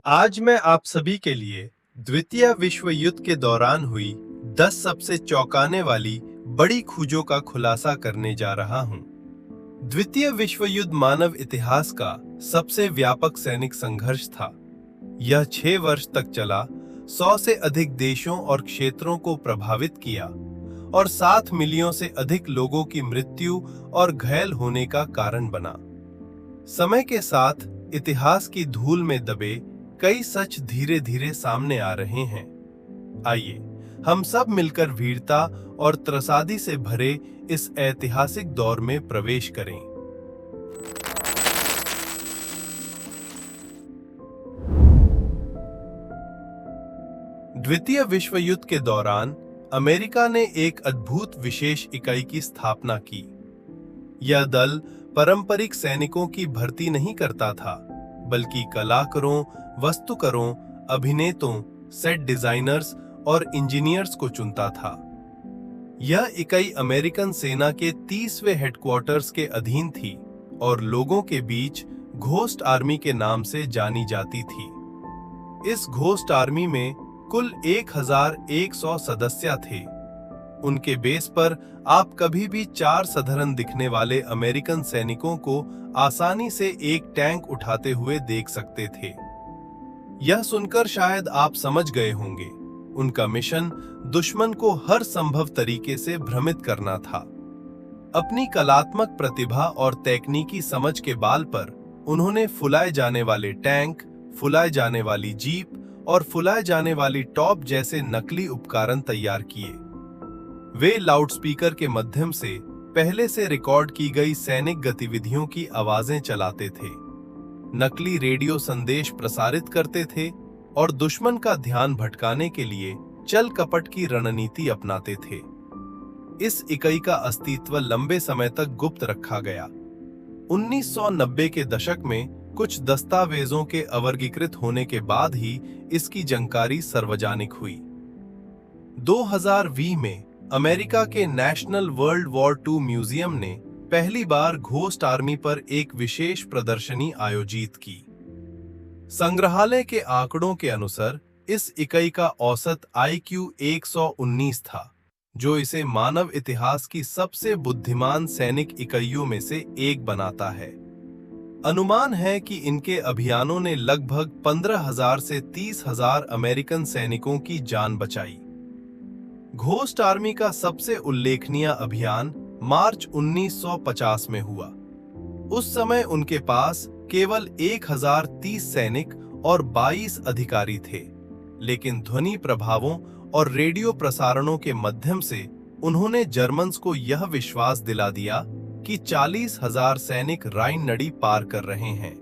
आज मैं आप सभी के लिए द्वितीय विश्व युद्ध के दौरान हुई 10 सबसे चौंकाने वाली बड़ी खोजों का खुलासा करने जा रहा हूं। द्वितीय विश्व युद्ध मानव इतिहास का सबसे व्यापक सैनिक संघर्ष था। यह 6 वर्ष तक चला, 100 से अधिक देशों और क्षेत्रों को प्रभावित किया और 7 मिलियन से अधिक लोगों की मृत्यु और घायल होने का कारण बना। समय के साथ इतिहास की धूल में दबे कई सच धीरे धीरे सामने आ रहे हैं। आइए हम सब मिलकर वीरता और त्रसादी से भरे इस ऐतिहासिक दौर में प्रवेश करें। द्वितीय विश्व युद्ध के दौरान अमेरिका ने एक अद्भुत विशेष इकाई की स्थापना की। यह दल पारंपरिक सैनिकों की भर्ती नहीं करता था, बल्कि कलाकारों, वस्तुकरों, अभिनेतों, सेट डिजाइनर्स और इंजीनियर्स को चुनता था। यह इकाई अमेरिकन सेना के 30वें हेडक्वार्टर्स के अधीन थी और लोगों के बीच घोस्ट आर्मी के नाम से जानी जाती थी। इस घोस्ट आर्मी में कुल 1100 सदस्य थे। उनके बेस पर आप कभी भी 4 साधारण दिखने वाले अमेरिकन सैनिकों को आसानी से एक टैंक उठाते हुए देख सकते थे। यह सुनकर शायद आप समझ गए होंगे, उनका मिशन दुश्मन को हर संभव तरीके से भ्रमित करना था। अपनी कलात्मक प्रतिभा और तकनीकी समझ के बाल पर उन्होंने फुलाए जाने वाले टैंक, फुलाए जाने वाली जीप और फुलाए जाने वाली टॉप जैसे नकली उपकरण तैयार किए। वे लाउडस्पीकर के माध्यम से पहले से रिकॉर्ड की गई सैनिक गतिविधियों की आवाजें चलाते थे, नकली रेडियो संदेश प्रसारित करते थे और दुश्मन का ध्यान भटकाने के लिए चल कपट की रणनीति अपनाते थे। इस इकाई का अस्तित्व लंबे समय तक गुप्त रखा गया। 1990 के दशक में कुछ दस्तावेजों के अवर्गीकृत होने के बाद ही इसकी जानकारी सार्वजनिक हुई। 2020 में अमेरिका के national world war II museum ने पहली बार घोस्ट आर्मी पर एक विशेष प्रदर्शनी आयोजित की। संग्रहालय के आंकड़ों के अनुसार इस इकाई का औसत IQ 119 था, जो इसे मानव इतिहास की सबसे बुद्धिमान सैनिक इकाइयों में से एक बनाता है। अनुमान है कि इनके अभियानों ने लगभग 15,000 से 30,000 अमेरिकन सैनिकों की जान बचाई। घोस्ट आर्मी का सबसे उल्लेखनीय अभियान मार्च 1950 में हुआ। उस समय उनके पास केवल 1030 सैनिक और 22 अधिकारी थे, लेकिन ध्वनि प्रभावों और रेडियो प्रसारणों के माध्यम से उन्होंने जर्मन्स को यह विश्वास दिला दिया कि 40,000 सैनिक राइन नदी पार कर रहे हैं।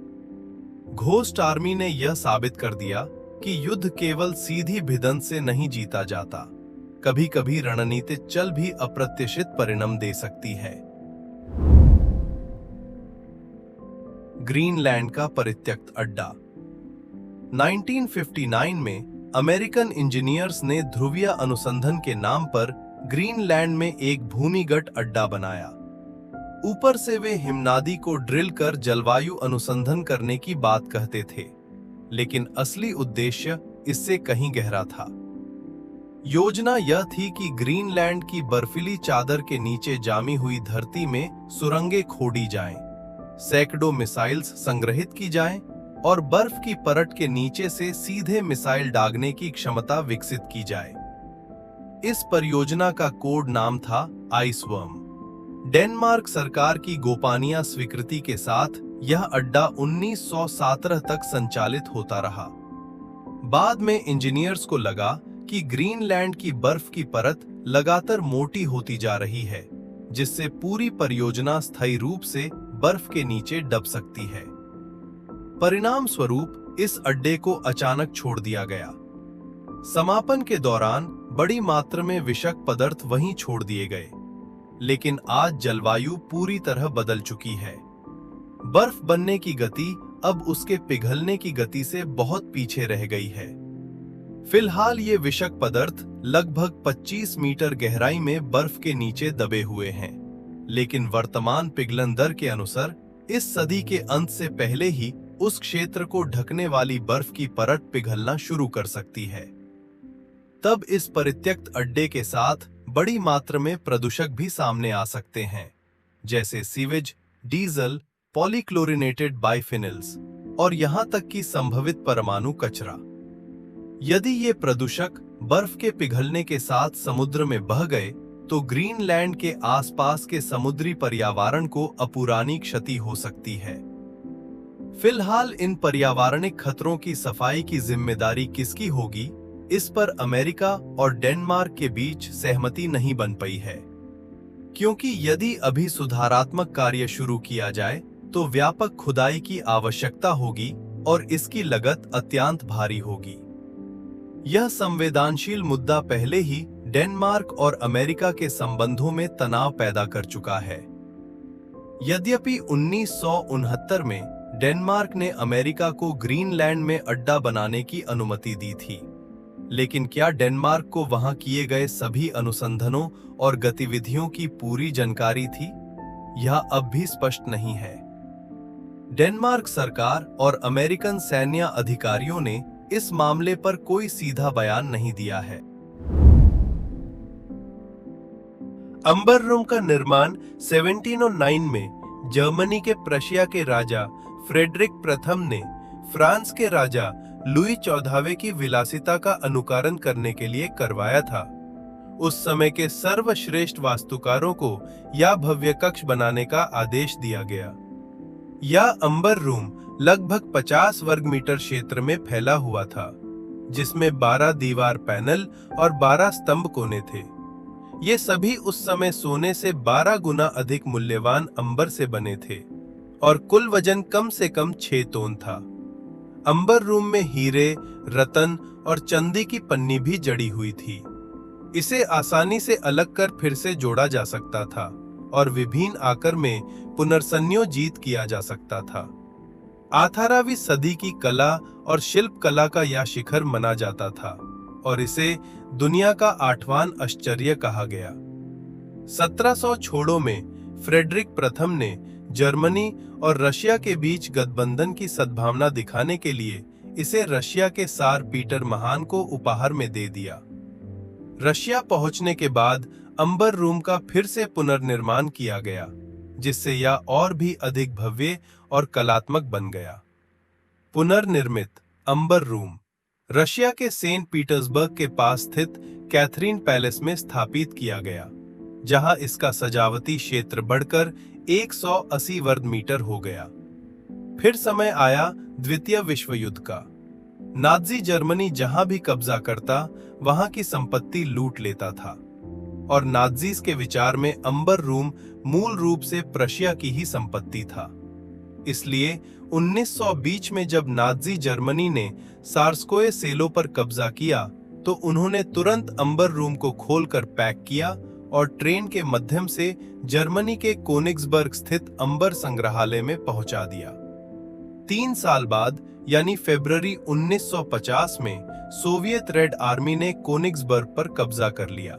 घोस्ट आर्मी ने यह साबित कर दिया कि युद्ध केवल सीधी भिड़ंत से नहीं जीता जाता, कभी-कभी रणनीति चल भी अप्रत्याशित परिणाम दे सकती है। ग्रीनलैंड का परित्यक्त अड्डा। 1959 में अमेरिकन इंजीनियर्स ने ध्रुवीय अनुसंधान के नाम पर ग्रीनलैंड में एक भूमिगत अड्डा बनाया। ऊपर से वे हिमनदी को ड्रिल कर जलवायु अनुसंधान करने की बात कहते थे, लेकिन असली उद्देश्य इससे कहीं गहरा था। योजना यह थी कि ग्रीनलैंड की बर्फीली चादर के नीचे जामी हुई धरती में सुरंगें खोदी जाएं, सैकड़ों मिसाइल्स संग्रहित की जाएं और बर्फ की परत के नीचे से सीधे मिसाइल दागने की क्षमता विकसित की जाए। इस परियोजना का कोड नाम था आइसवर्म। डेनमार्क सरकार की गोपनीय स्वीकृति के साथ यह अड्डा 1917 तक संचालित होता रहा। बाद में इंजीनियर्स को लगा कि ग्रीनलैंड की बर्फ की परत लगातार मोटी होती जा रही है, जिससे पूरी परियोजना स्थायी रूप से बर्फ के नीचे दब सकती है। परिणाम स्वरूप इस अड्डे को अचानक छोड़ दिया गया। समापन के दौरान बड़ी मात्रा में विषाक्त पदार्थ वहीं छोड़ दिए गए, लेकिन आज जलवायु पूरी तरह बदल चुकी है। बर्फ बनने की गति अब उसके पिघलने की गति से बहुत पीछे रह गई है। फिलहाल ये विषाक्त पदार्थ लगभग 25 मीटर गहराई में बर्फ के नीचे दबे हुए हैं, लेकिन वर्तमान पिघलन दर के अनुसार इस सदी के अंत से पहले ही उस क्षेत्र को ढकने वाली बर्फ की परत पिघलना शुरू कर सकती है। तब इस परित्यक्त अड्डे के साथ बड़ी मात्रा में प्रदूषक भी सामने आ सकते हैं, जैसे सीवेज, डीजल, पॉलीक्लोरिनेटेड बाइफिनिल्स और यहां तक कि संभवित परमाणु कचरा। यदि ये प्रदूषक बर्फ के पिघलने के साथ समुद्र में बह गए तो ग्रीनलैंड के आसपास के समुद्री पर्यावरण को अपुरानी क्षति हो सकती है। फिलहाल इन पर्यावरणिक खतरों की सफाई की जिम्मेदारी किसकी होगी, इस पर अमेरिका और डेनमार्क के बीच सहमति नहीं बन पाई है, क्योंकि यदि अभी सुधारात्मक कार्य शुरू किया जाए तो व्यापक खुदाई की आवश्यकता होगी और इसकी लागत अत्यंत भारी होगी। यह संवेदनशील मुद्दा पहले ही डेनमार्क और अमेरिका के संबंधों में तनाव पैदा कर चुका है। यद्यपि 1969 में डेनमार्क ने अमेरिका को ग्रीनलैंड में अड्डा बनाने की अनुमति दी थी, लेकिन क्या डेनमार्क को वहां किए गए सभी अनुसंधानों और गतिविधियों की पूरी जानकारी थी? यह अब भी स्पष्ट नहीं है। डेनमार्क सरकार और अमेरिकन सैन्य अधिकारियों ने इस मामले पर कोई सीधा बयान नहीं दिया है। अंबर रूम का निर्माण 1709 में जर्मनी के प्रशिया के राजा फ्रेडरिक प्रथम ने फ्रांस के राजा लुई चौदहवें की विलासिता का अनुकरण करने के लिए करवाया था। उस समय के सर्वश्रेष्ठ वास्तुकारों को यह भव्य कक्ष बनाने का आदेश दिया गया। यह अंबर रूम लगभग 50 वर्ग मीटर क्षेत्र में फैला हुआ था, जिसमें 12 दीवार पैनल और 12 स्तंभ कोने थे। ये सभी उस समय सोने से 12 गुना अधिक मूल्यवान अंबर से बने थे और कुल वजन कम से कम 6 टन था। अंबर रूम में हीरे, रतन और चांदी की पन्नी भी जड़ी हुई थी। इसे आसानी से अलग कर फिर से जोड़ा जा सकता था और विभिन्न आकार में पुनर्संयोजित किया जा सकता था। 18वीं सदी की कला और शिल्प कला का यह शिखर माना जाता था और इसे दुनिया का 8वां आश्चर्य कहा गया। 1700 छोड़ों में फ्रेडरिक प्रथम ने जर्मनी और रशिया के बीच गठबंधन की सद्भावना दिखाने के लिए इसे रशिया के सार पीटर महान को उपहार में दे दिया। रशिया पहुंचने के बाद अंबर रूम का फिर से पुनर्निर्माण किया गया, जिससे यह और भी अधिक भव्य और कलात्मक बन गया। पुनर्निर्मित अंबर रूम रशिया के सेंट पीटर्सबर्ग के पास स्थित कैथरीन पैलेस में स्थापित किया गया, जहां इसका सजावटी क्षेत्र बढ़कर 180 वर्ग मीटर हो गया। फिर समय आया द्वितीय विश्व युद्ध का। नाजी जर्मनी जहां भी कब्जा करता वहां की संपत्ति लूट लेता था और नाजीज के विचार में अंबर रूम मूल रूप से प्रशिया की ही संपत्ति था। इसलिए 1920 में जब नाजी जर्मनी ने सार्स्कोए सेलो पर कब्जा किया तो उन्होंने तुरंत अंबर रूम को खोलकर पैक किया और ट्रेन के माध्यम से जर्मनी के कोनिग्सबर्ग स्थित अंबर संग्रहालय में पहुंचा दिया। 3 साल बाद यानी फरवरी 1950 में सोवियत रेड आर्मी ने कोनिग्सबर्ग पर कब्जा कर लिया।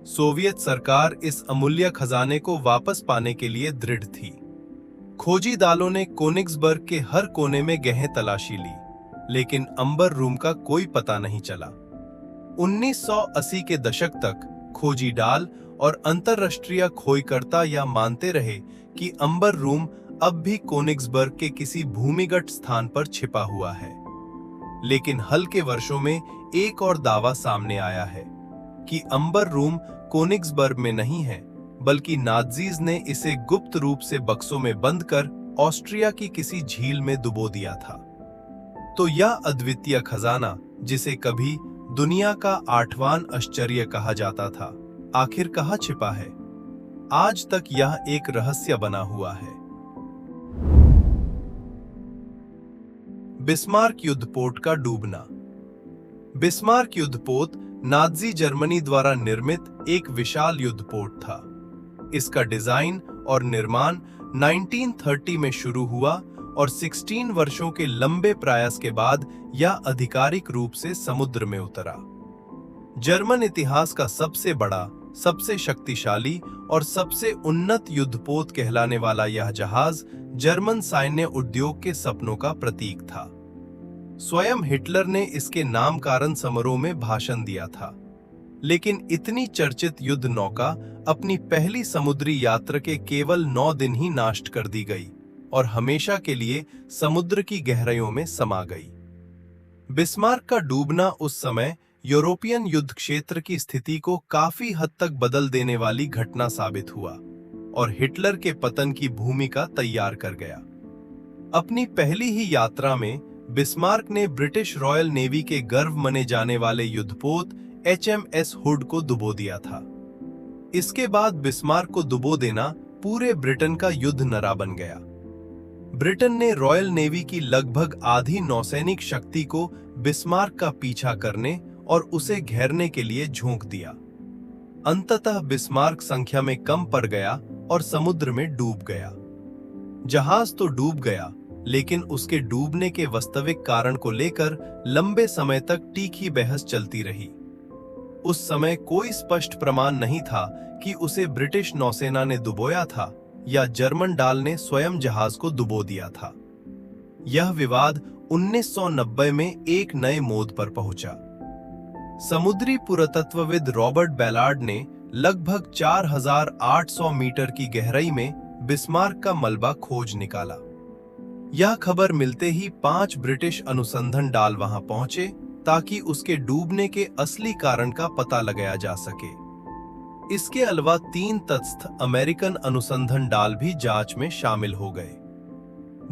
सोवियत सरकार इस अमूल्य खजाने को वापस पाने के लिए दृढ़ थी। खोजी दलों ने कोनिग्सबर्ग के हर कोने में गहन तलाशी ली, लेकिन अंबर रूम का कोई पता नहीं चला। 1980 के दशक तक खोजी दल और अंतर्राष्ट्रीय खोजकर्ता यह मानते रहे कि अंबर रूम अब भी कोनिग्सबर्ग के किसी भूमिगत स्थान पर छिपा हुआ है। लेकिन हाल के वर्षों में एक और दावा सामने आया है कि अंबर रूम कोनिग्सबर्ग में नहीं है, बल्कि नाजीज ने इसे गुप्त रूप से बक्सों में बंद कर ऑस्ट्रिया की किसी झील में डुबो दिया था। तो यह अद्वितीय खजाना, जिसे कभी दुनिया का 8वां आश्चर्य कहा जाता था, आखिर कहाँ छिपा है? आज तक यह एक रहस्य बना हुआ है। बिस्मार्क युद्धपोत का डूबना। बिस्मार्क युद्धपोत नाजी जर्मनी द्वारा निर्मित एक विशाल युद्धपोत था। इसका डिजाइन और निर्माण 1930 में शुरू हुआ और 16 वर्षों के लंबे प्रयास के बाद यह आधिकारिक रूप से समुद्र में उतरा। जर्मन इतिहास का सबसे बड़ा सबसे शक्तिशाली और सबसे उन्नत युद्धपोत कहलाने वाला यह जहाज जर्मन सैन्य उद्योग के सपनों का प्रतीक था। स्वयं हिटलर ने इसके नामकरण समारोह में भाषण दिया था। लेकिन इतनी चर्चित युद्ध नौका अपनी पहली समुद्री यात्रा के केवल 9 दिन ही नष्ट कर दी गई और हमेशा के लिए समुद्र की गहराइयों में समा गई। बिस्मार्क का डूबना उस समय यूरोपियन युद्ध क्षेत्र की स्थिति को काफी हद तक बदल देने वाली घटना साबित हुआ और हिटलर के पतन की भूमिका तैयार कर गया। अपनी पहली ही यात्रा में बिस्मार्क ने ब्रिटिश रॉयल नेवी के गर्व माने जाने वाले युद्धपोत HMS हुड को डुबो दिया था। इसके बाद बिस्मार्क को डुबो देना पूरे ब्रिटेन का युद्ध नारा बन गया। ब्रिटेन ने रॉयल नेवी की लगभग आधी नौसैनिक शक्ति को बिस्मार्क का पीछा करने और उसे घेरने के लिए झोंक दिया। अंततः बिस्मार्क संख्या में कम पड़ गया और समुद्र में डूब गया। जहाज तो डूब गया, लेकिन उसके डूबने के वास्तविक कारण को लेकर लंबे समय तक तीखी बहस चलती रही। उस समय कोई स्पष्ट प्रमाण नहीं था कि उसे ब्रिटिश नौसेना ने डुबोया था या जर्मन डाल ने स्वयं जहाज को डुबो दिया था। यह विवाद 1990 में एक नए मोड़ पर पहुंचा। समुद्री पुरातत्वविद रॉबर्ट बैलार्ड ने लगभग 4800 मीटर की गहराई में बिस्मार्क का मलबा खोज निकाला। यह खबर मिलते ही 5 ब्रिटिश अनुसंधान डाल वहां पहुंचे ताकि उसके डूबने के असली कारण का पता लगाया जा सके। इसके अलावा 3 तटस्थ अमेरिकन अनुसंधान डाल भी जांच में शामिल हो गए।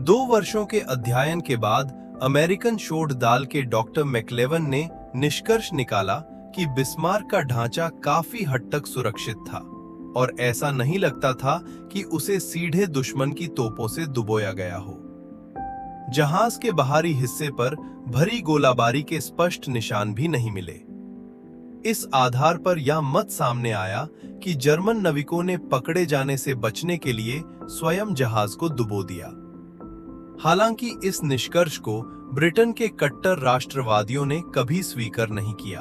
2 वर्षों के अध्ययन के बाद अमेरिकन शोध दल के डॉक्टर मैक्लेवन ने निष्कर्ष निकाला कि बिस्मार्क का ढांचा काफी हद तक सुरक्षित था और ऐसा नहीं लगता था कि उसे सीधे दुश्मन की तोपों से डुबोया गया हो। जहाज के बाहरी हिस्से पर भरी गोलाबारी के स्पष्ट निशान भी नहीं मिले। इस आधार पर यह मत सामने आया कि जर्मन नाविकों ने पकड़े जाने से बचने के लिए स्वयं जहाज को डुबो दिया। हालांकि इस निष्कर्ष को ब्रिटेन के कट्टर राष्ट्रवादियों ने कभी स्वीकार नहीं किया।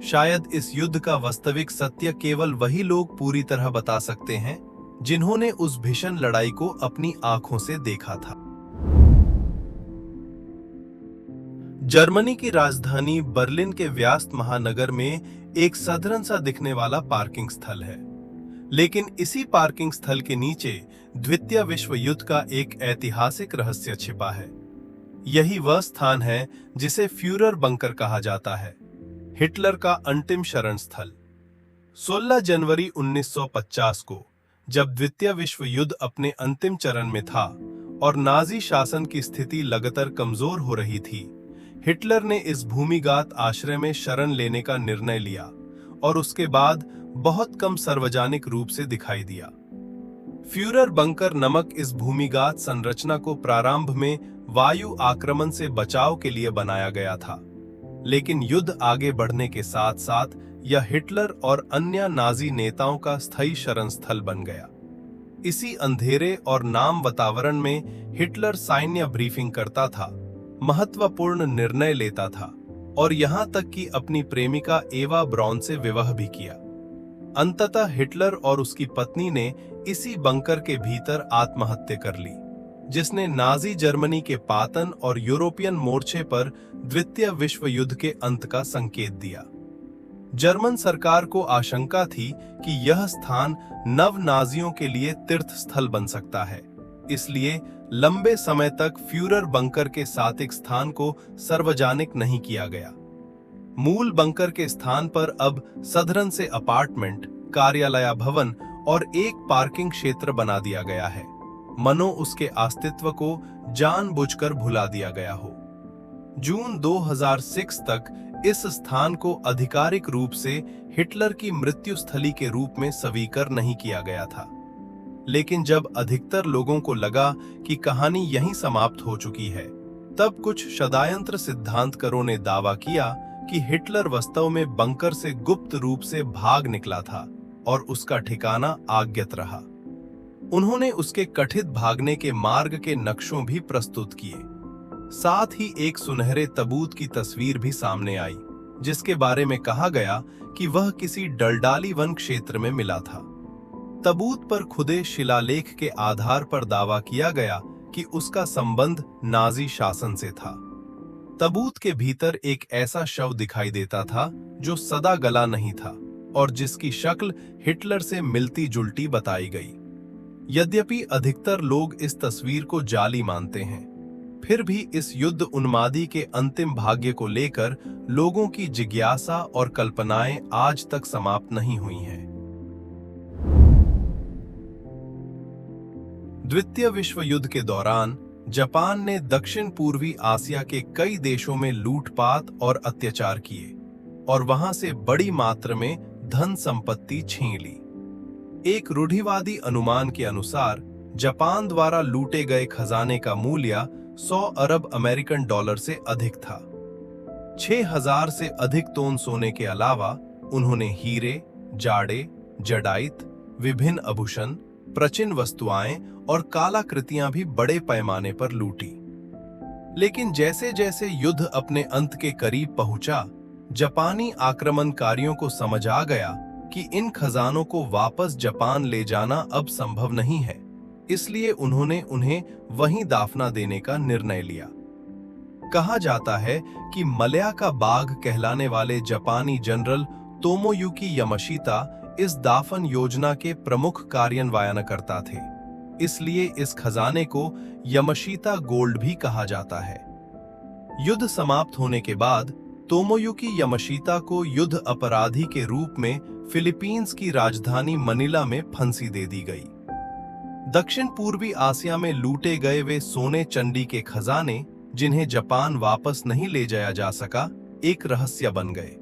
शायद इस युद्ध का वास्तविक सत्य केवल वही लोग पूरी तरह बता सकते हैं जिन्होंने उस भीषण लड़ाई को अपनी आंखों से देखा था। जर्मनी की राजधानी बर्लिन के व्यस्त महानगर में एक साधारण सा दिखने वाला पार्किंग स्थल है, लेकिन इसी पार्किंग स्थल के नीचे द्वितीय विश्व युद्ध का एक ऐतिहासिक रहस्य छिपा है। यही वह स्थान है जिसे फ्यूरर बंकर कहा जाता है, हिटलर का अंतिम शरण स्थल। 16 जनवरी 1950 को जब द्वितीय विश्व युद्ध अपने अंतिम चरण में था और नाजी शासन की स्थिति लगातार कमजोर हो रही थी, हिटलर ने इस भूमिगत आश्रय में शरण लेने का निर्णय लिया और उसके बाद बहुत कम सार्वजनिक रूप से दिखाई दिया। फ्यूरर बंकर नामक इस भूमिगत संरचना को प्रारंभ में वायु आक्रमण से बचाव के लिए बनाया गया था, लेकिन युद्ध आगे बढ़ने के साथ साथ यह हिटलर और अन्य नाजी नेताओं का स्थायी शरण स्थल बन गया। इसी अंधेरे और नाम वातावरण में हिटलर सैन्य ब्रीफिंग करता था, महत्वपूर्ण निर्णय लेता था और यहां तक कि अपनी प्रेमिका एवा ब्राउन से विवाह भी किया। अंततः हिटलर और उसकी पत्नी ने इसी बंकर के भीतर आत्महत्या कर ली, जिसने नाजी जर्मनी के पतन और यूरोपियन मोर्चे पर द्वितीय विश्व युद्ध के अंत का संकेत दिया। जर्मन सरकार को आशंका थी कि यह स्थान नव नाजियों के लिए तीर्थ स्थल बन सकता है, इसलिए लंबे समय तक फ्यूरर बंकर के साथिक स्थान को सार्वजनिक नहीं किया गया। मूल बंकर के स्थान पर अब साधारण से अपार्टमेंट, कार्यालय भवन और एक पार्किंग क्षेत्र बना दिया गया है, मनो उसके अस्तित्व को जानबूझकर भुला दिया गया हो। जून 2006 तक इस स्थान को आधिकारिक रूप से हिटलर की मृत्यु स्थली के रूप में स्वीकार नहीं किया गया था, लेकिन जब अधिकतर लोगों को लगा कि कहानी यहीं समाप्त हो चुकी है, तब कुछ षड्यंत्र सिद्धांतकारों ने दावा किया कि हिटलर वास्तव में बंकर से गुप्त रूप से भाग निकला था और उसका ठिकाना अज्ञात रहा। उन्होंने उसके कथित भागने के मार्ग के नक्शों भी प्रस्तुत किए। साथ ही एक सुनहरे ताबूत की तस्वीर भी सामने आई, जिसके बारे में कहा गया कि वह किसी डलडाली वन क्षेत्र में मिला था। तबूत पर खुदे शिलालेख के आधार पर दावा किया गया कि उसका संबंध नाजी शासन से था। तबूत के भीतर एक ऐसा शव दिखाई देता था जो सदा गला नहीं था और जिसकी शक्ल हिटलर से मिलती जुलती बताई गई। यद्यपि अधिकतर लोग इस तस्वीर को जाली मानते हैं, फिर भी इस युद्ध उन्मादी के अंतिम भाग्य को लेकर लोगों की जिज्ञासा और कल्पनाएं आज तक समाप्त नहीं हुई हैं। द्वितीय विश्व युद्ध के दौरान जापान ने दक्षिण पूर्वी आसिया के कई देशों में लूटपाट और अत्याचार किए और वहां से बड़ी मात्रा में धन संपत्ति छीन ली। एक रूढ़िवादी अनुमान के अनुसार जापान द्वारा लूटे गए खजाने का मूल्य 100 अरब अमेरिकन डॉलर से अधिक था। 6000 से अधिक तोन सोने के अलावा उन्होंने हीरे, जाड़े, जडाइत, विभिन्न आभूषण, प्राचीन वस्तुएं और कलाकृतियां भी बड़े पैमाने पर लूटी। लेकिन जैसे जैसे युद्ध अपने अंत के करीब पहुंचा, जापानी आक्रमणकारियों को समझ आ गया कि इन खजानों को वापस जापान ले जाना अब संभव नहीं है, इसलिए उन्होंने उन्हें वहीं दाफना देने का निर्णय लिया। कहा जाता है कि मलया का बाघ कहलाने वाले जापानी जनरल तोमोयुकी यामाशिता इस दाफन योजना के प्रमुख कार्यान्वयनकर्ता थे, इसलिए इस खजाने को यामाशिता गोल्ड भी कहा जाता है। युद्ध समाप्त होने के बाद तोमोयुकी यामाशिता को युद्ध अपराधी के रूप में फिलीपींस की राजधानी मनीला में फांसी दे दी गई। दक्षिण पूर्वी आसिया में लूटे गए वे सोने चांदी के खजाने, जिन्हें जापान वापस नहीं ले जाया जा सका, एक रहस्य बन गए।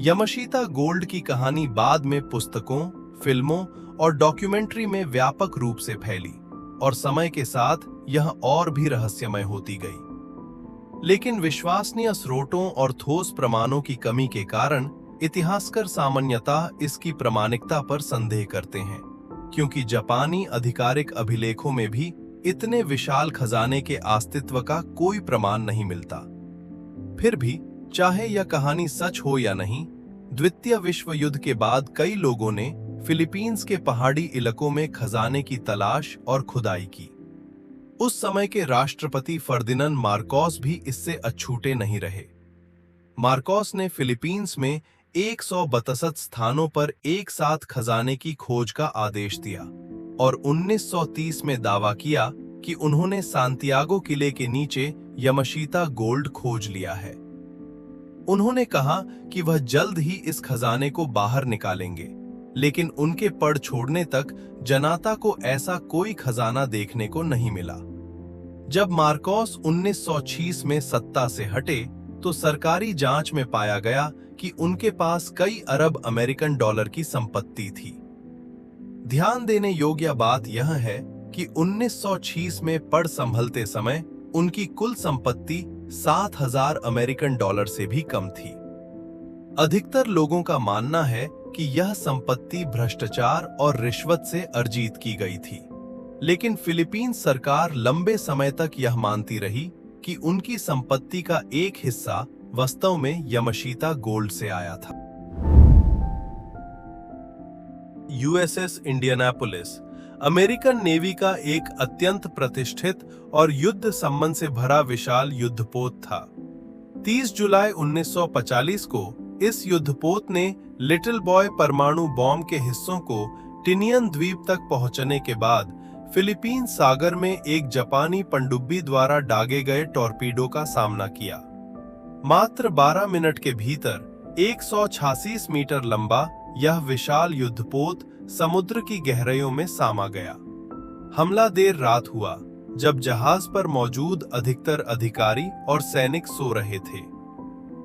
यामाशिता गोल्ड की कहानी बाद में पुस्तकों, फिल्मों और डॉक्यूमेंट्री में व्यापक रूप से फैली और समय के साथ यह और भी रहस्यमय होती गई। लेकिन विश्वसनीय स्रोतों और ठोस प्रमाणों की कमी के कारण इतिहासकार सामान्यतः इसकी प्रामाणिकता पर संदेह करते हैं, क्योंकि जापानी आधिकारिक अभिलेखों में भी इतने विशाल खजाने के अस्तित्व का कोई प्रमाण नहीं मिलता। फिर भी चाहे यह कहानी सच हो या नहीं, द्वितीय विश्व युद्ध के बाद कई लोगों ने फिलीपींस के पहाड़ी इलाकों में खजाने की तलाश और खुदाई की। उस समय के राष्ट्रपति फर्दिनांड मार्कोस भी इससे अछूते नहीं रहे। मार्कोस ने फिलीपींस में 162 स्थानों पर एक साथ खजाने की खोज का आदेश दिया और 1930 में दावा किया कि उन्होंने सांतियागो किले के नीचे यामाशिता गोल्ड खोज लिया है। उन्होंने कहा कि वह जल्द ही इस खजाने को बाहर निकालेंगे, लेकिन उनके पड़ छोड़ने तक जनता को ऐसा कोई खजाना देखने को नहीं मिला। जब मार्कोस 1906 में सत्ता से हटे, तो सरकारी जांच में पाया गया कि उनके पास कई अरब अमेरिकन डॉलर की संपत्ति थी। ध्यान देने योग्य बात यह है कि 1906 में पड़ संभलते समय उनकी कुल संपत्ति 7000 अमेरिकन डॉलर से भी कम थी। अधिकतर लोगों का मानना है कि यह संपत्ति भ्रष्टाचार और रिश्वत से अर्जित की गई थी, लेकिन फिलीपींस सरकार लंबे समय तक यह मानती रही कि उनकी संपत्ति का एक हिस्सा वास्तव में यामाशिता गोल्ड से आया था। यूएसएस इंडियानापोलिस अमेरिकन नेवी का एक अत्यंत प्रतिष्ठित और युद्ध संबंध से भरा विशाल युद्धपोत था। 30 जुलाई 1945 को इस युद्धपोत ने लिटिल बॉय परमाणु बॉम्ब के हिस्सों को टिनियन द्वीप तक पहुंचने के बाद फिलीपींस सागर में एक जापानी पनडुब्बी द्वारा दागे गए टॉर्पीडो का सामना किया। मात्र 12 मिनट के भीतर 186 मीटर लंबा यह विशाल युद्धपोत समुद्र की गहराइयों में समा गया। हमला देर रात हुआ, जब जहाज पर मौजूद अधिकतर अधिकारी और सैनिक सो रहे थे।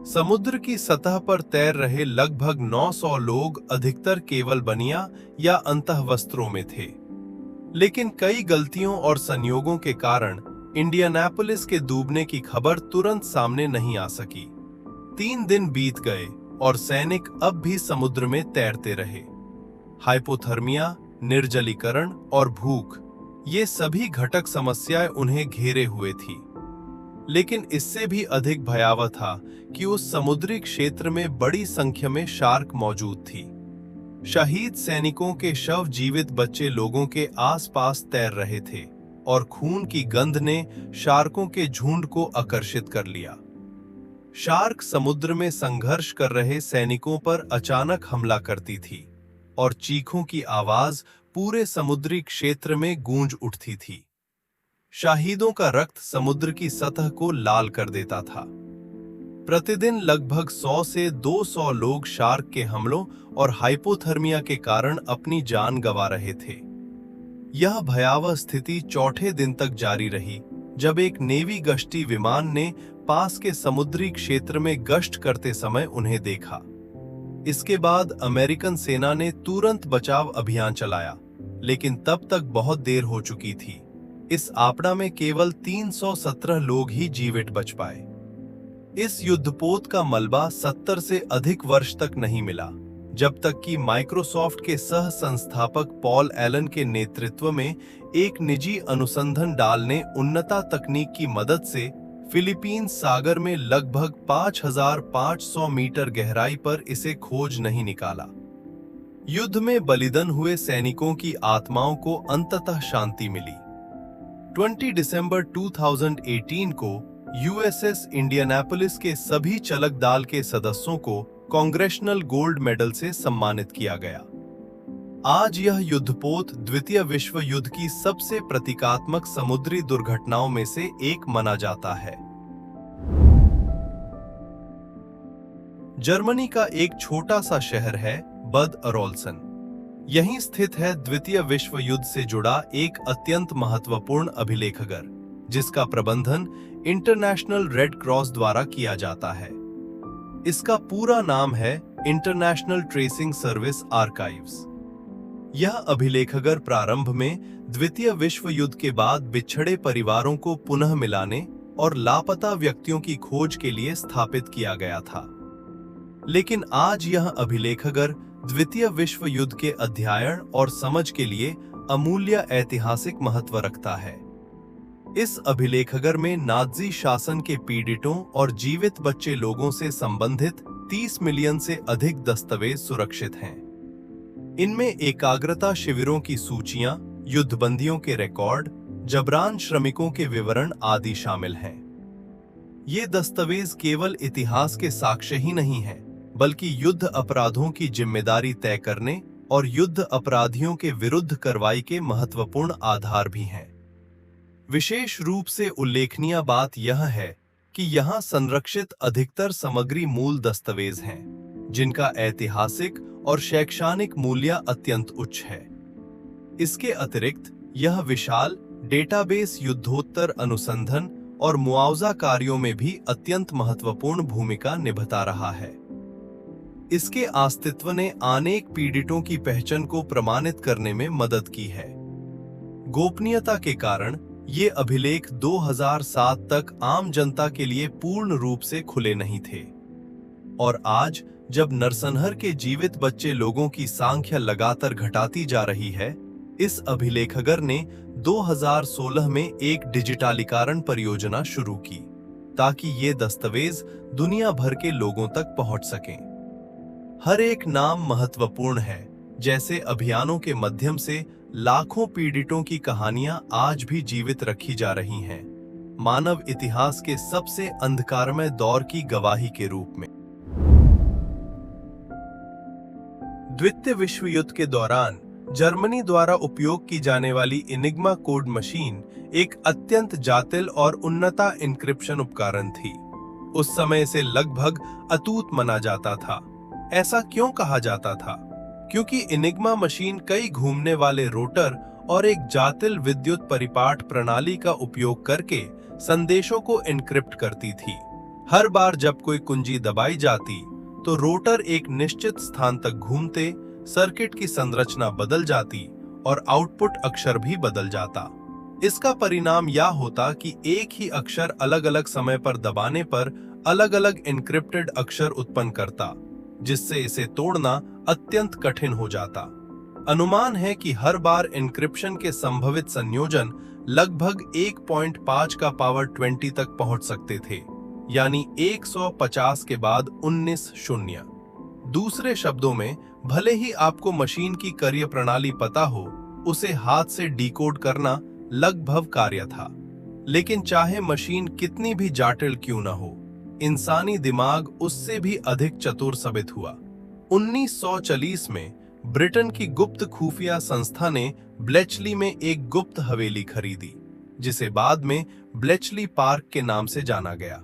समुद्र की सतह पर तैर रहे लगभग 900 लोग अधिकतर केवल बनिया या अंतःवस्त्रों में थे, लेकिन कई गलतियों और संयोगों के कारण इंडियानापोलिस के डूबने की खबर तुरंत सामने नहीं आ सकी। 3 दिन बीत गए और सैनिक अब भी समुद्र में तैरते रहे। हाइपोथर्मिया, निर्जलीकरण और भूख, ये सभी घटक समस्याएं उन्हें घेरे हुए थी। लेकिन इससे भी अधिक भयावह था कि उस समुद्री क्षेत्र में बड़ी संख्या में शार्क मौजूद थी। शहीद सैनिकों के शव जीवित बच्चे लोगों के आसपास तैर रहे थे और खून की गंध ने शार्कों के झुंड को आकर्षित कर लिया। शार्क समुद्र में संघर्ष कर रहे सैनिकों पर अचानक हमला करती थी और चीखों की आवाज पूरे समुद्री क्षेत्र में गूंज उठती थी। शहीदों का रक्त समुद्र की सतह को लाल कर देता था। प्रतिदिन लगभग 100 से 200 लोग शार्क के हमलों और हाइपोथर्मिया के कारण अपनी जान गंवा रहे थे। यह भयावह स्थिति चौथे दिन तक जारी रही, जब एक नेवी गश्ती विमान ने पास के समुद्री क्षेत्र में गश्त करते समय उन्हें देखा। इसके बाद अमेरिकन सेना ने तुरंत बचाव अभियान चलाया, लेकिन तब तक बहुत देर हो चुकी थी। इस आपदा में केवल 317 लोग ही जीवित बच पाए। इस युद्धपोत का मलबा 70 से अधिक वर्ष तक नहीं मिला, जब तक कि माइक्रोसॉफ्ट के सह संस्थापक पॉल एलन के नेतृत्व में एक निजी अनुसंधान दल ने उन्नत तकनीक की मदद से फिलीपींस सागर में लगभग 5,500 मीटर गहराई पर इसे खोज नहीं निकाला। युद्ध में बलिदान हुए सैनिकों की आत्माओं को अंततः शांति मिली। 20 दिसंबर 2018 को यूएसएस इंडियानापोलिस के सभी चालक दल के सदस्यों को कांग्रेशनल गोल्ड मेडल से सम्मानित किया गया। आज यह युद्धपोत द्वितीय विश्व युद्ध की सबसे प्रतीकात्मक समुद्री दुर्घटनाओं में से एक माना जाता है। जर्मनी का एक छोटा सा शहर है बद अरोल्सन। यहीं स्थित है द्वितीय विश्व युद्ध से जुड़ा एक अत्यंत महत्वपूर्ण अभिलेखागार, जिसका प्रबंधन इंटरनेशनल रेड क्रॉस द्वारा किया जाता है। इसका पूरा नाम है इंटरनेशनल ट्रेसिंग सर्विस आर्काइव्स। यह अभिलेखागार प्रारंभ में द्वितीय विश्व युद्ध के बाद बिछड़े परिवारों को पुनः मिलाने और लापता व्यक्तियों की खोज के लिए स्थापित किया गया था। लेकिन आज यह अभिलेखागार द्वितीय विश्व युद्ध के अध्ययन और समझ के लिए अमूल्य ऐतिहासिक महत्व रखता है। इस अभिलेखागार में नाज़ी शासन के पीड़ितों और जीवित बच्चे लोगों से संबंधित 30 मिलियन से अधिक दस्तावेज सुरक्षित हैं। इनमें एकाग्रता शिविरों की सूचियां, युद्धबंदियों के रिकॉर्ड, जबरान श्रमिकों के विवरण आदि शामिल हैं। ये दस्तावेज केवल इतिहास के साक्ष्य ही नहीं हैं, बल्कि युद्ध अपराधों की जिम्मेदारी तय करने और युद्ध अपराधियों के विरुद्ध कार्रवाई के महत्वपूर्ण आधार भी हैं। विशेष रूप से उल्लेखनीय बात यह है कि यहाँ संरक्षित अधिकतर सामग्री मूल दस्तावेज हैं, जिनका ऐतिहासिक और शैक्षणिक मूल्य अत्यंत उच्च है। इसके अतिरिक्त यह विशाल डेटाबेस युद्धोत्तर अनुसंधान और मुआवजा कार्यों में भी अत्यंत महत्वपूर्ण भूमिका निभाता रहा है। इसके अस्तित्व ने अनेक पीड़ितों की पहचान को प्रमाणित करने में मदद की है। गोपनीयता के कारण ये अभिलेख 2007 तक आम जनता के लिए पूर्ण रूप से खुले नहीं थे, और आज जब नरसंहार के जीवित बच्चे लोगों की संख्या लगातार घटाती जा रही है, इस अभिलेखागार ने 2016 में एक डिजिटलीकरण परियोजना शुरू की, ताकि ये दस्तावेज दुनिया भर के लोगों तक पहुंच सकें। हर एक नाम महत्वपूर्ण है, जैसे अभियानों के माध्यम से लाखों पीड़ितों की कहानियां आज भी जीवित रखी जा रही हैं, मानव इतिहास के सबसे अंधकारमय दौर की गवाही के रूप में। द्वितीय विश्व युद्ध के दौरान जर्मनी द्वारा उपयोग की जाने वाली एनिग्मा कोड मशीन एक अत्यंत जटिल और उन्नत एन्क्रिप्शन उपकरण थी। उस समय इसे लगभग अटूट माना जाता था। ऐसा क्यों कहा जाता था? क्योंकि एनिग्मा मशीन कई घूमने वाले रोटर और एक जटिल विद्युत परिपाठ प्रणाली का उपयोग करके संदेशों को एन्क्रिप्ट करती थी। हर बार जब कोई कुंजी दबाई जाती तो रोटर एक निश्चित स्थान तक घूमते, सर्किट की संरचना बदल जाती और आउटपुट अक्षर भी बदल जाता। इसका परिणाम यह होता कि एक ही अक्षर अलग अलग समय पर दबाने पर अलग अलग एन्क्रिप्टेड अक्षर उत्पन्न करता, जिससे इसे तोड़ना अत्यंत कठिन हो जाता। अनुमान है कि हर बार एन्क्रिप्शन के संभावित संयोजन लगभग 1.5 का पावर 20 तक पहुंच सकते थे, यानी 150 के बाद 19 शून्य। दूसरे शब्दों में, भले ही आपको मशीन की कार्यप्रणाली पता हो, उसे हाथ से डिकोड करना लगभग कार्य था। लेकिन चाहे मशीन कितनी भी जटिल क्यों न हो, इंसानी दिमाग उससे भी अधिक चतुर साबित हुआ। 1940 में ब्रिटेन की गुप्त खुफिया संस्था ने ब्लेचली में एक गुप्त हवेली खरीदी, जिसे बाद में ब्लेचली पार्क के नाम से जाना गया।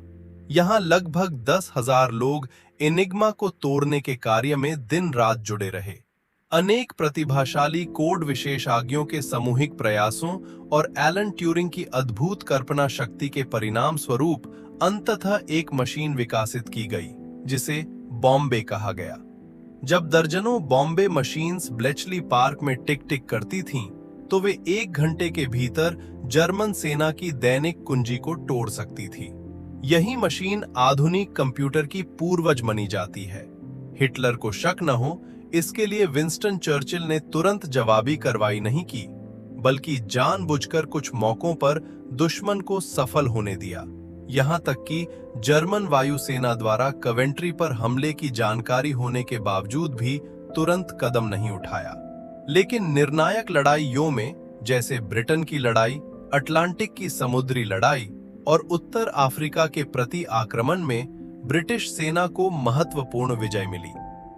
यहाँ लगभग 10,000 लोग एनिग्मा को तोड़ने के कार्य में दिन रात जुड़े रहे। अनेक प्रतिभाशाली कोड विशेषज्ञों के सामूहिक प्रयासों और एलन ट्यूरिंग की अद्भुत कल्पना शक्ति के परिणाम स्वरूप अंततः एक मशीन विकसित की गई, जिसे बॉम्बे कहा गया। जब दर्जनों बॉम्बे मशीन्स ब्लेचली पार्क में टिक टिक करती थीं, तो वे 1 घंटे के भीतर जर्मन सेना की दैनिक कुंजी को तोड़ सकती थी। यही मशीन आधुनिक कंप्यूटर की पूर्वज मानी जाती है। हिटलर को शक न हो, इसके लिए विंस्टन चर्चिल ने तुरंत जवाबी कार्रवाई नहीं की, बल्कि जानबूझकर कुछ मौकों पर दुश्मन को सफल होने दिया। यहाँ तक कि जर्मन वायुसेना द्वारा कवेंट्री पर हमले की जानकारी होने के बावजूद भी तुरंत कदम नहीं उठाया। लेकिन निर्णायक लड़ाइयों में, जैसे ब्रिटेन की लड़ाई, अटलांटिक की समुद्री लड़ाई और उत्तर अफ्रीका के प्रति आक्रमण में ब्रिटिश सेना को महत्वपूर्ण विजय मिली।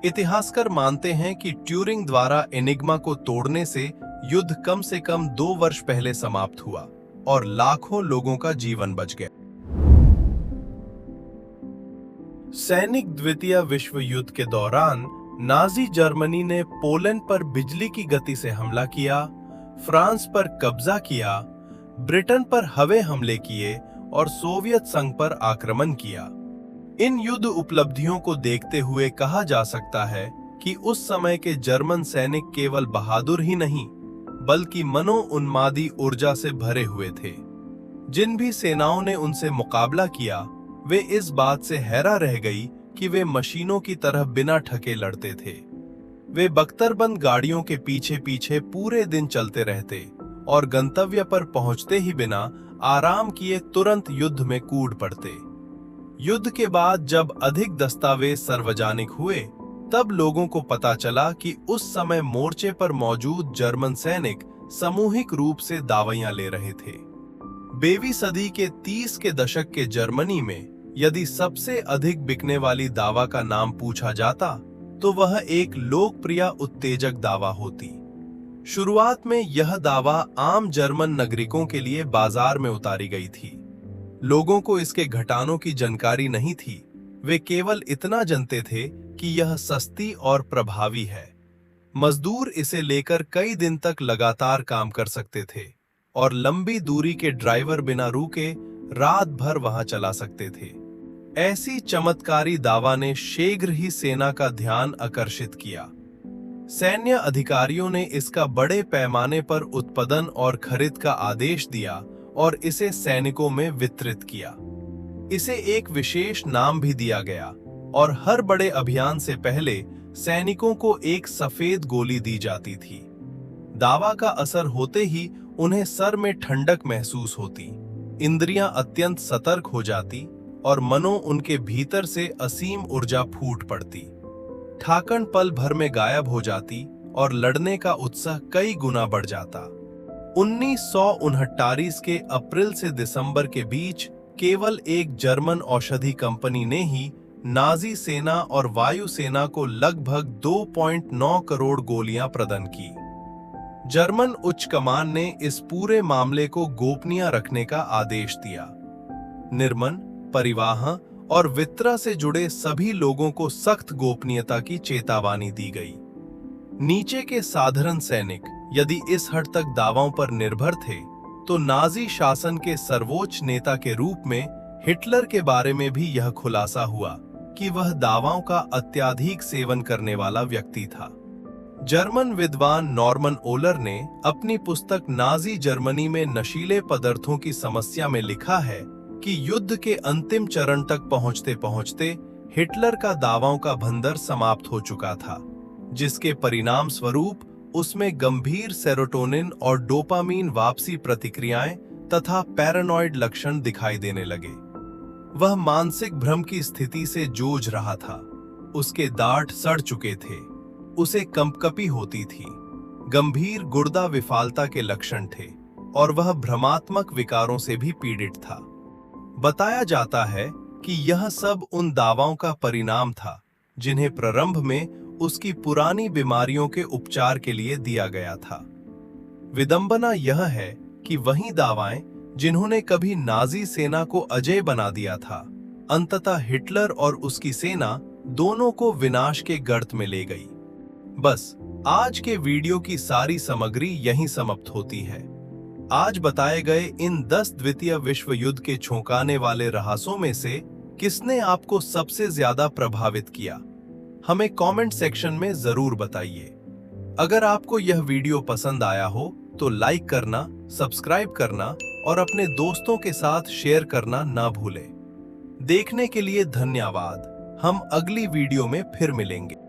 इतिहासकार मानते हैं कि ट्यूरिंग द्वारा एनिग्मा को तोड़ने से युद्ध कम से कम 2 वर्ष पहले समाप्त हुआ और लाखों लोगों का जीवन बच गया। सैनिक द्वितीय विश्व युद्ध के दौरान नाजी जर्मनी ने पोलैंड पर बिजली की गति से हमला किया, फ्रांस पर कब्जा किया, ब्रिटेन पर हवाई हमले किए और सोवियत संघ पर आक्रमण किया। इन युद्ध उपलब्धियों को देखते हुए कहा जा सकता है कि उस समय के जर्मन सैनिक केवल बहादुर ही नहीं, बल्कि मनोउन्मादी ऊर्जा से भरे हुए थे। जिन भी सेनाओं ने उनसे मुकाबला किया, वे इस बात से हैरान रह गई कि वे मशीनों की तरह बिना थके लड़ते थे। वे बख्तरबंद गाड़ियों के पीछे पीछे पूरे दिन चलते रहते और गंतव्य पर पहुंचते ही बिना आराम किए तुरंत युद्ध में कूद पड़ते। युद्ध के बाद जब अधिक दस्तावेज सार्वजनिक हुए, तब लोगों को पता चला कि उस समय मोर्चे पर मौजूद जर्मन सैनिक सामूहिक रूप से दावायां ले रहे थे। 20वीं सदी के 30 के दशक के जर्मनी में यदि सबसे अधिक बिकने वाली दावा का नाम पूछा जाता, तो वह एक लोकप्रिय उत्तेजक दावा होती। शुरुआत में यह दावा आम जर्मन नागरिकों के लिए बाजार में उतारी गई थी। लोगों को इसके घटानों की जानकारी नहीं थी। वे केवल इतना जानते थे कि यह सस्ती और प्रभावी है। मजदूर इसे लेकर कई दिन तक लगातार काम कर सकते थे और लंबी दूरी के ड्राइवर बिना रुके रात भर वहां चला सकते थे। ऐसी चमत्कारी दावा ने शीघ्र ही सेना का ध्यान आकर्षित किया। सैन्य अधिकारियों ने इसका बड़े पैमाने पर उत्पादन और खरीद का आदेश दिया और इसे सैनिकों में वितरित किया। इसे एक विशेष नाम भी दिया गया और हर बड़े अभियान से पहले सैनिकों को एक सफेद गोली दी जाती थी। दावा का असर होते ही उन्हें सर में ठंडक महसूस होती, इंद्रियां अत्यंत सतर्क हो जाती और मनो उनके भीतर से असीम ऊर्जा फूट पड़ती। ठाकन पल भर में गायब हो जाती और लड़ने का उत्साह कई गुना बढ़ जाता। 1939 के अप्रैल से दिसंबर के बीच केवल एक जर्मन औषधि कंपनी ने ही नाजी सेना और वायुसेना को लगभग 2.9 करोड़ गोलियां प्रदान की। जर्मन उच्च कमान ने इस पूरे मामले को गोपनीय रखने का आदेश दिया। निर्माण, परिवहन और वितरण से जुड़े सभी लोगों को सख्त गोपनीयता की चेतावनी दी गई। नीचे के साधारण सैनिक यदि इस हद तक दावों पर निर्भर थे, तो नाजी शासन के सर्वोच्च नेता के रूप में हिटलर के बारे में भी यह खुलासा हुआ कि वह दावों का अत्यधिक सेवन करने वाला व्यक्ति था। जर्मन विद्वान नॉर्मन ओलर ने अपनी पुस्तक नाजी जर्मनी में नशीले पदार्थों की समस्या में लिखा है कि युद्ध के अंतिम चरण तक पहुंचते पहुंचते हिटलर का दावों का भंडार समाप्त हो चुका था, जिसके परिणाम स्वरूप उसमें गंभीर सेरोटोनिन और डोपामीन वापसी प्रतिक्रियाएं तथा पैरानॉइड लक्षण दिखाई देने लगे। वह मानसिक भ्रम की स्थिति से जूझ रहा था। उसके दांत सड़ चुके थे, उसे कंपकपी होती थी, गंभीर गुर्दा विफलता के लक्षण थे और वह भ्रमात्मक विकारों से भी पीड़ित था। बताया जाता है कि यह सब उन दावाओं का परिणाम था जिन्हें प्रारंभ में उसकी पुरानी बीमारियों के उपचार के लिए दिया गया था। विडंबना यह है कि वही दावाएं जिन्होंने कभी नाजी सेना को अजेय बना दिया था, अंततः हिटलर और उसकी सेना दोनों को विनाश के गर्त में ले गई। बस आज के वीडियो की सारी सामग्री यहीं समाप्त होती है। आज बताए गए इन 10 द्वितीय विश्व युद्ध के चौंकाने वाले रहस्यों में से किसने आपको सबसे ज्यादा प्रभावित किया, हमें कमेंट सेक्शन में जरूर बताइए। अगर आपको यह वीडियो पसंद आया हो तो लाइक करना, सब्सक्राइब करना और अपने दोस्तों के साथ शेयर करना ना भूलें। देखने के लिए धन्यवाद। हम अगली वीडियो में फिर मिलेंगे।